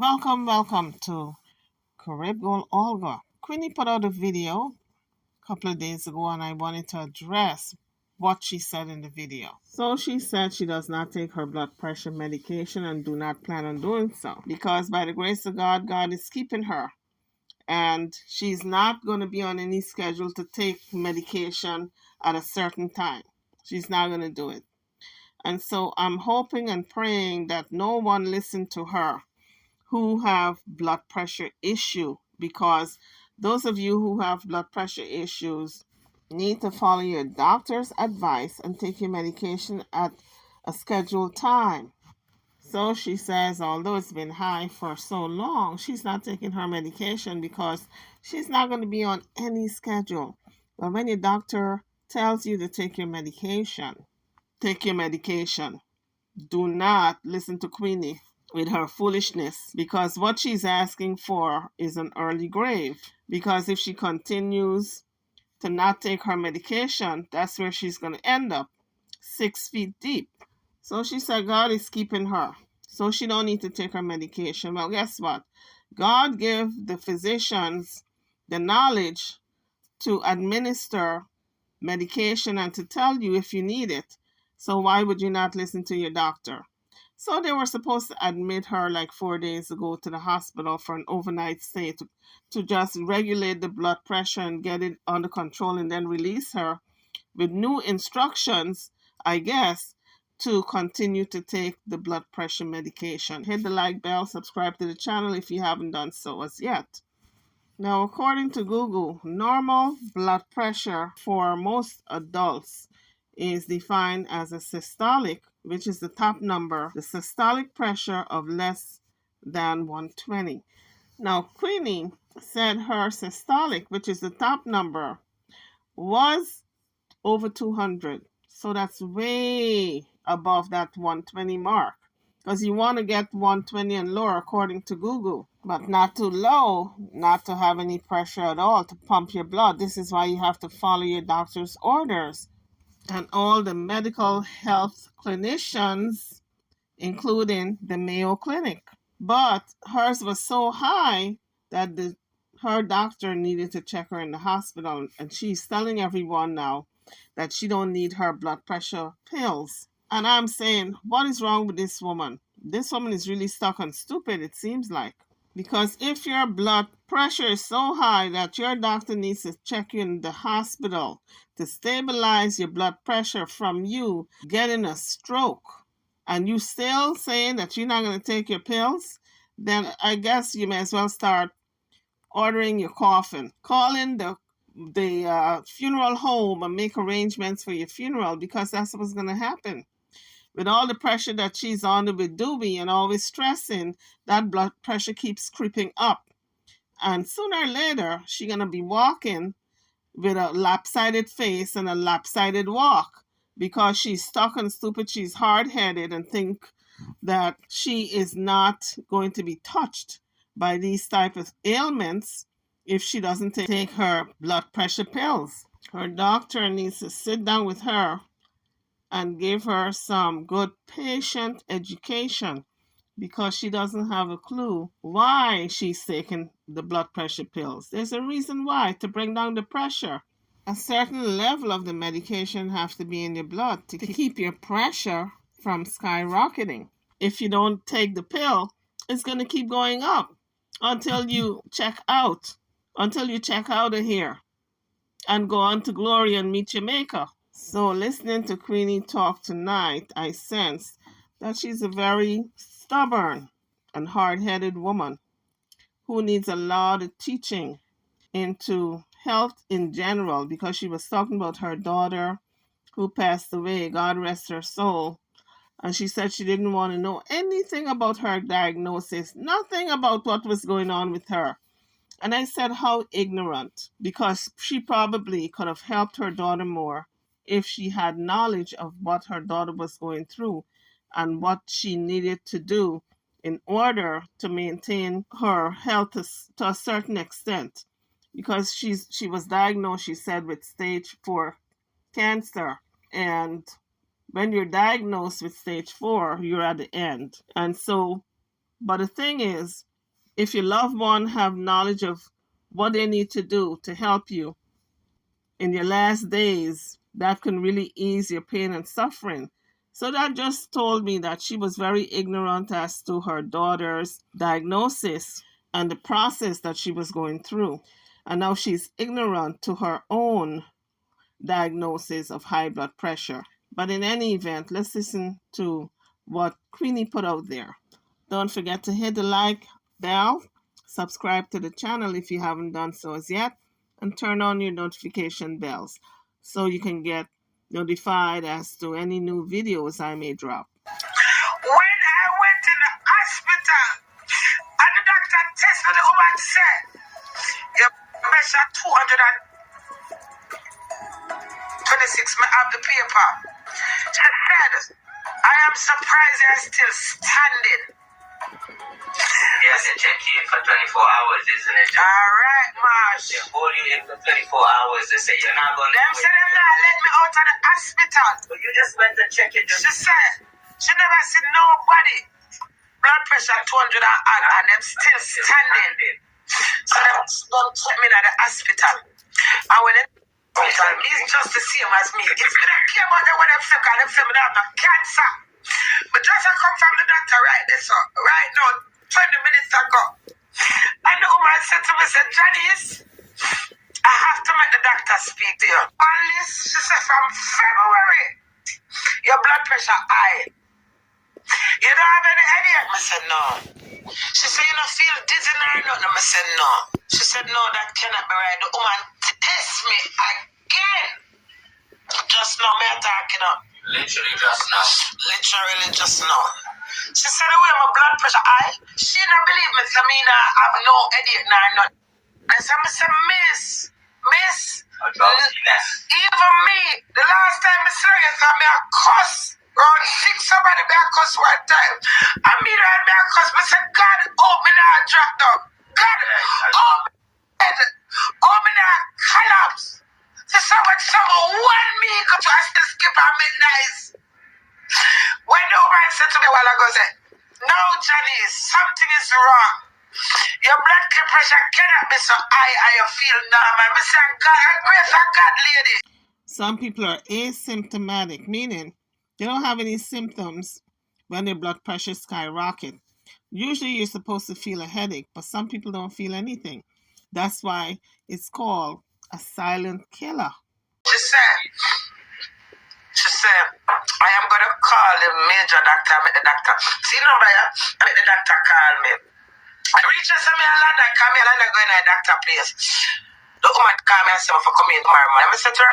Welcome to Carib Gold Olga. Queenie put out a video a couple of days ago and I wanted to address what she said in the video. So she said she does not take her blood pressure medication and do not plan on doing so because by the grace of God, God is keeping her and she's not going to be on any schedule to take medication at a certain time. She's not going to do it. And so I'm hoping and praying that no one listened to her who have blood pressure issue, because those of you who have blood pressure issues need to follow your doctor's advice and take your medication at a scheduled time. So she says, although it's been high for so long, she's not taking her medication because she's not going to be on any schedule. But when your doctor tells you to take your medication, take your medication. Do not listen to Queenie with her foolishness, because what she's asking for is an early grave. Because if she continues to not take her medication, that's where she's going to end up, 6 feet deep. So she said God is keeping her, so she don't need to take her medication. Well, guess what? God gave the physicians the knowledge to administer medication and to tell you if you need it. So why would you not listen to your doctor? So they were supposed to admit her like 4 days ago to the hospital for an overnight stay to just regulate the blood pressure and get it under control and then release her with new instructions, I guess, to continue to take the blood pressure medication. Hit the like bell, subscribe to the channel if you haven't done so as yet. Now, according to Google, normal blood pressure for most adults is defined as a systolic, which is the top number, the systolic pressure of less than 120. Now, Queenie said her systolic, which is the top number, was over 200. So that's way above that 120 mark, because you want to get 120 and lower according to Google, but not too low, not to have any pressure at all to pump your blood. This is why you have to follow your doctor's orders. And all the medical health clinicians, including the Mayo Clinic. But hers was so high that her doctor needed to check her in the hospital, and she's telling everyone now that she don't need her blood pressure pills. And I'm saying, what is wrong with this woman? This woman is really stuck on stupid, it seems like. Because if your blood pressure is so high that your doctor needs to check you in the hospital to stabilize your blood pressure from you getting a stroke, and you still saying that you're not going to take your pills, then I guess you may as well start ordering your coffin, calling the funeral home and make arrangements for your funeral, because that's what's going to happen. With all the pressure that she's under with Doobie and always stressing, that blood pressure keeps creeping up. And sooner or later, she's going to be walking with a lopsided face and a lopsided walk, because she's stuck and stupid, she's hard-headed, and think that she is not going to be touched by these type of ailments if she doesn't take her blood pressure pills. Her doctor needs to sit down with her and give her some good patient education, because she doesn't have a clue why she's taking the blood pressure pills. There's a reason why, to bring down the pressure. A certain level of the medication have to be in your blood to keep your pressure from skyrocketing. If you don't take the pill, it's going to keep going up until you check out, of here and go on to glory and meet your maker. So listening to Queenie talk tonight, I sensed that she's a very stubborn and hard-headed woman who needs a lot of teaching into health in general, because she was talking about her daughter who passed away, God rest her soul, and she said she didn't want to know anything about her diagnosis, nothing about what was going on with her. And I said, how ignorant, because she probably could have helped her daughter more if she had knowledge of what her daughter was going through and what she needed to do in order to maintain her health to a certain extent. Because she was diagnosed, she said, with stage 4 cancer. And when you're diagnosed with stage 4, you're at the end. And so But the thing is, if your loved one have knowledge of what they need to do to help you in your last days, that can really ease your pain and suffering. So that just told me that she was very ignorant as to her daughter's diagnosis and the process that she was going through. And now she's ignorant to her own diagnosis of high blood pressure. But in any event, let's listen to what Queenie put out there. Don't forget to hit the like bell, subscribe to the channel if you haven't done so as yet, and turn on your notification bells so you can get notified as to any new videos I may drop. When I went in the hospital and the doctor tested the woman said, your pressure 226, me have the paper. She said, I am surprised you're still standing. Yes, they check you in for 24 hours, isn't it? All right, Marsh. They hold you in for 24 hours. They say you're not going to... Them say them not let me out of the hospital. But you just went to check it. She said, she never seen nobody. Blood pressure 200 and them still standing. So them don't check me at the hospital. And when they it's just the same as me. It's me that care about them when them say, because them say me have no cancer. But just I come from the doctor right there, so right now, 20 minutes ago. And the woman said to me, said, Janice, I have to make the doctor speak to you. Alice, she said, from February, your blood pressure high. You don't have any headache? I said, no. She said, you don't feel dizzy or nothing? I said, no. She said, no, that cannot be right. The woman test me again. Just now, me talking up. Literally just now. Literally just now. She said, the way my blood pressure high, she don't believe me. So me nah have no headache nor nothing. I said, miss. Even me, the last time I saw you, I made a cuss. Around 6 somebody made a cuss one time. And me right made a cuss. I said, God, oh, me not drop down. God, oh, me not collapse. So someone want me to still skip and make nice. When the woman said to me a while ago, said, no, Janice, something is wrong. Your blood pressure cannot be so high and you feel normal. I say, God, I pray for God, lady. Some people are asymptomatic, meaning they don't have any symptoms when their blood pressure skyrocket. Usually you're supposed to feel a headache, but some people don't feel anything. That's why it's called a silent killer. She said, I am going to call the major doctor, make the doctor. See number, yeah? Make the doctor call me. I reach out to me in London, call me in London, go in a doctor place. The woman call me and say, for coming tomorrow morning. I said to her,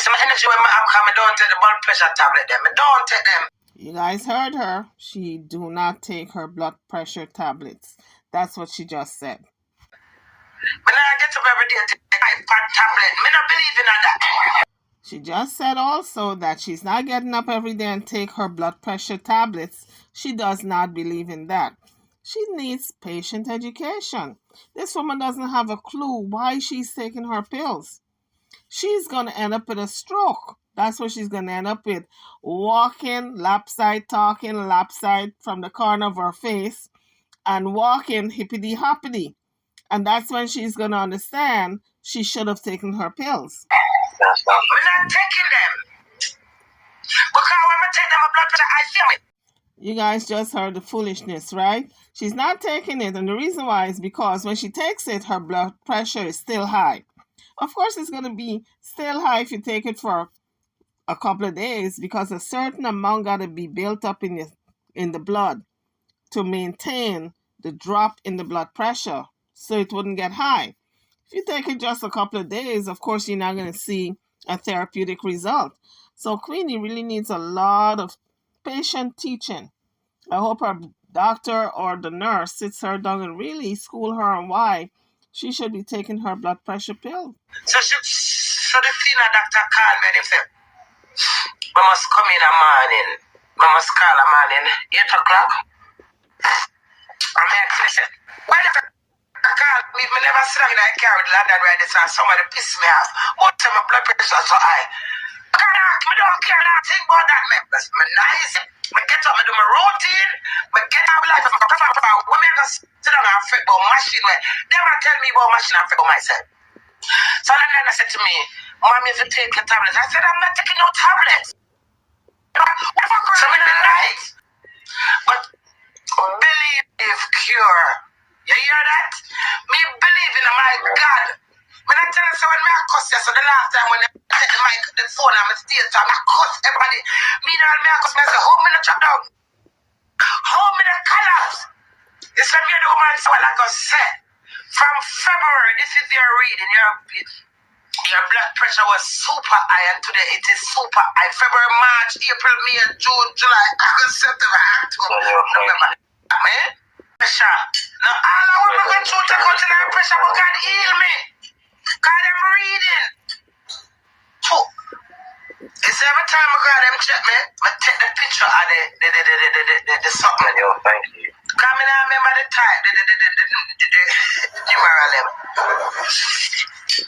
my energy when I come, I don't take the blood pressure tablet them. I don't take them. You guys heard her. She do not take her blood pressure tablets. That's what she just said. When I get up every day to take iPad tablet, I don't believe in that. She just said also that she's not getting up every day and take her blood pressure tablets. She does not believe in that. She needs patient education. This woman doesn't have a clue why she's taking her pills. She's going to end up with a stroke. That's what she's going to end up with. Walking lopside, talking lopside from the corner of her face and walking hippity-hoppity. And that's when she's going to understand she should have taken her pills. We're not taking them. Because when I take them, my blood pressure, I feel it. You guys just heard the foolishness, right? She's not taking it. And the reason why is because when she takes it, her blood pressure is still high. Of course, it's going to be still high if you take it for a couple of days because a certain amount got to be built up in the blood to maintain the drop in the blood pressure so it wouldn't get high. If you take it just a couple of days, of course, you're not going to see a therapeutic result. So Queenie really needs a lot of patient teaching. I hope her doctor or the nurse sits her down and really school her on why she should be taking her blood pressure pill. So the senior doctor called me and he said, we must come in the morning. We must call the morning, 8 o'clock. And I said, why the call me? I never sit down in a car with London right this and somebody pissed me off. What time my blood pressure so high? I can't ask I don't care nothing about that, man. That's me nice. I get up, I do my routine. I get up like a women go sit down and fake about machine. Them I tell me about machine and fake about myself. So then I said to me, Mom, if you take your tablets. I said, I'm not taking no tablets. So I'm nice. But believe cure. You hear that? Me believe in my God. When I tell you so when I cuss you, so the last time when I take the mic, the phone, I'm still so I cuss everybody. Me now me I cuss me I say, how me not drop down? How me not collapse? It's from your woman so like I said. From February, this is your reading, your blood pressure was super high and today it is super high. February, March, April, May, June, July, August, September, October, November. Amen? Pressure. Now all I want to go through to go to that pressure, but God heal me. God, I'm reading. So, it's every time I go them check me, I take the picture of the something. Yo, thank you. Come in and remember the time, the numeral them.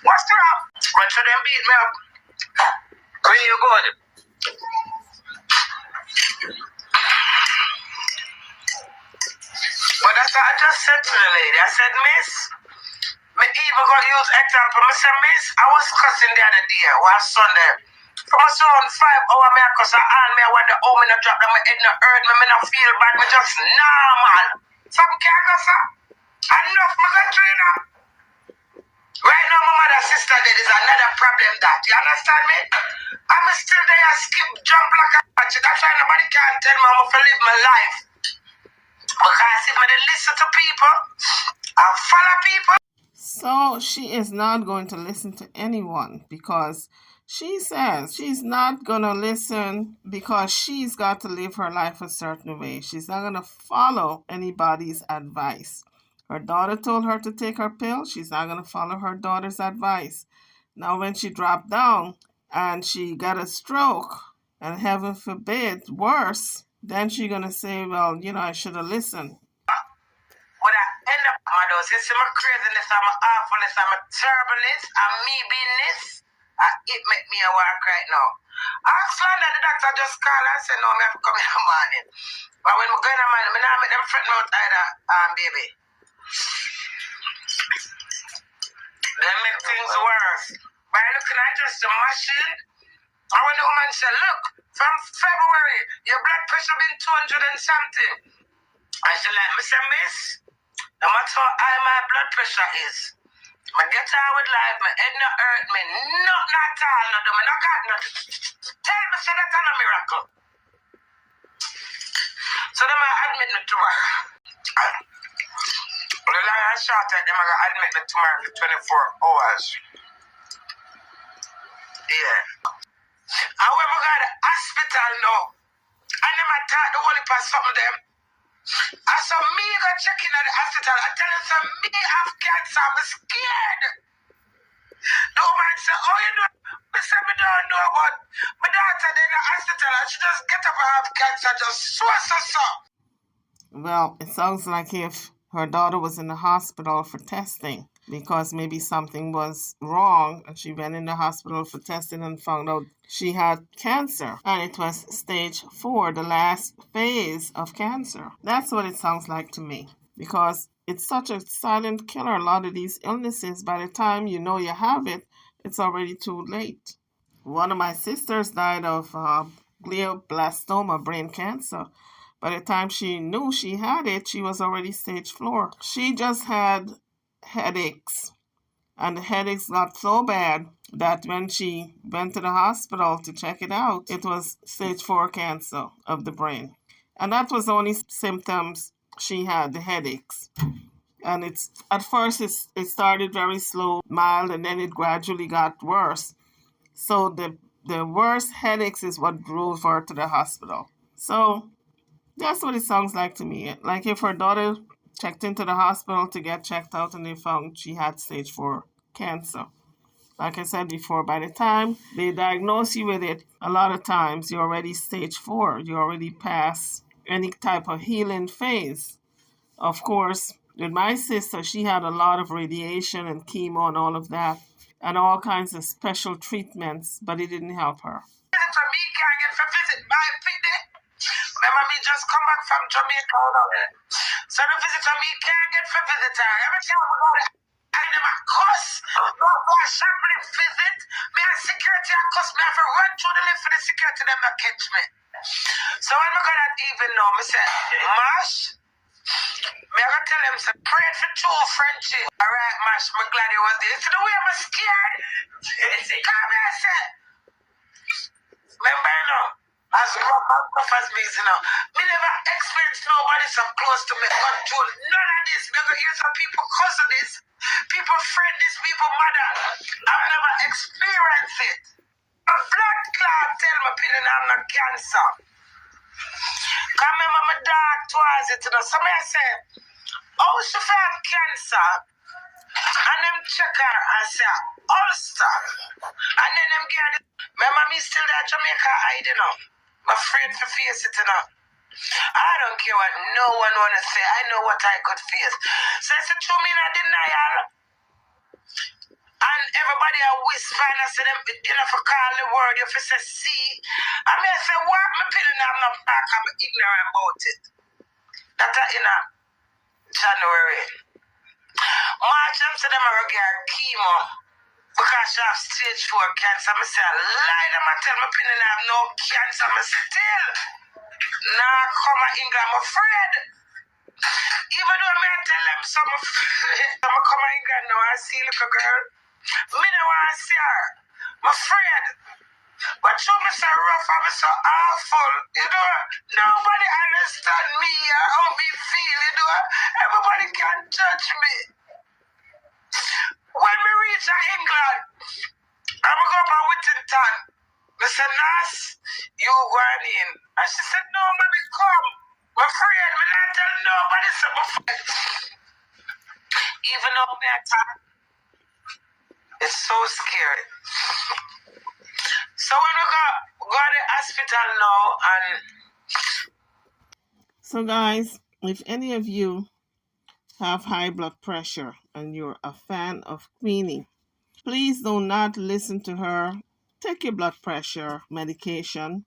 What's the up? Run for them beat me up. Where you going? But that's what I just said to the lady. I said, Miss, me even gonna use example. I said, Miss, I was cussing the other day, was Sunday. From around 5 hours, I cuss and all me, I want the home and I drop down my head and hurt me, I not feel bad, me just normal. Some can't go, sir. Enough, me go train now. Right now, my mother sister dead is another problem that. You understand me? I'm still there, skip, jump like a batch. That's why nobody can tell me I'm going to live my life. Because if I listen to people, I follow people. So she is not going to listen to anyone because she says she's not going to listen because she's got to live her life a certain way. She's not going to follow anybody's advice. Her daughter told her to take her pill. She's not going to follow her daughter's advice. Now, when she dropped down and she got a stroke, and heaven forbid, worse, then she's going to say, well, I should have listened. But I end up, my dog, you see my craziness, I'm a awfulness, I'm a terribleness, I'm me beingness. It make me a work right now. I asked that the doctor just called and said, no, I have to come in the morning. But when I go in the morning, I make them threaten me out either, baby. They make things worse. By looking at just the machine, and when the woman said, look, from February, your blood pressure been 200 and something. I said, like, Miss, no matter how high my blood pressure is, I get on with life, my head not hurt me, nothing at all, no do me, no God, nothing. Tell me, say that's not a miracle. So then I admit me to her. The long and short, them I got admit me to her for 24 hours. Yeah. And when we got the hospital now, and them I thought the only pass something them. I saw me go check in at the hospital. I tell them, say, me have cancer, I'm scared. The woman said, oh, you know, I said, me don't know about my daughter in the hospital and she just get up and have cancer, just so. Well, it sounds like if her daughter was in the hospital for testing because maybe something was wrong and she went in the hospital for testing and found out she had cancer and it was stage 4, the last phase of cancer. That's what it sounds like to me because it's such a silent killer. A lot of these illnesses, by the time you know you have it, it's already too late. One of my sisters died of glioblastoma, brain cancer. By the time she knew she had it, she was already stage 4. She just had headaches. And the headaches got so bad that when she went to the hospital to check it out, it was stage 4 cancer of the brain. And that was the only symptoms she had, the headaches. And at first it started very slow, mild, and then it gradually got worse. So the worst headaches is what drove her to the hospital. So that's what it sounds like to me. Like if her daughter checked into the hospital to get checked out and they found she had stage 4 cancer. Like I said before, by the time they diagnose you with it, a lot of times you're already stage 4. You're already past any type of healing phase. Of course, with my sister, she had a lot of radiation and chemo and all of that and all kinds of special treatments, but it didn't help her. For me, Remember me just come back from Jamaica. So the visitor me can't get for visitor. Every time we go to I never cuss. Go for a shopping visit. Me and security and cuss. Me have to run through the lift for the security them to catch me. So when we got that even now, me say, Mash, me I gotta tell him, say, pray for two Frenchie. Alright, Mash, I'm glad he was there. So the way I'm scared. Come here, I said. Remember, you know, as rough and tough as me, you know, me never experienced nobody so close to me control. None of this. Me go hear some people cuss of this. People friend this, people mother. I've never experienced it. A blood clot tell me pilling I'm not cancer. Come remember my dog twice it, you know. So me I say, oh, she have cancer. And them check her and say, Ulster. And then them get it. Remember me still there Jamaica hide, you know. I'm afraid to face it, you know. I don't care what no one wanna say. I know what I could face. So it's a true me not denial. And everybody I whisper and I say them, you know, for call the word, if you say see. I mean, I say, what my pilling I'm not back, I'm ignorant about it. That's in January. March, I'm saying them I get chemo because she have stage 4 cancer. I say, I lie them and tell my pilling I have no cancer. I'm still nah come to England, I'm afraid. Even though I tell them some I'm come to England now, I see little girl. Me don't want to see her. I'm afraid. But show me so rough, I'm so awful. You know, nobody understand me or how me feel, you know. Everybody can judge me. When we reach England, I'm going to go up to Whittington. I said, Nas, you going in. And she said, no, mommy, come. I'm afraid. I'm not telling nobody, so I'm afraid. Even though I'm at it's so scary. So when we go to the hospital now and So guys, if any of you have high blood pressure and you're a fan of Queenie, please do not listen to her. Take your blood pressure medication.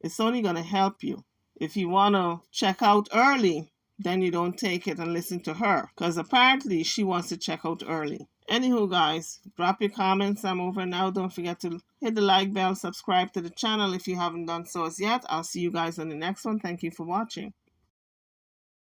It's only going to help you. If you want to check out early, then you don't take it and listen to her, because apparently she wants to check out early. Anywho, guys, drop your comments. I'm over now. Don't forget to hit the like bell, subscribe to the channel if you haven't done so as yet. I'll see you guys on the next one. Thank you for watching.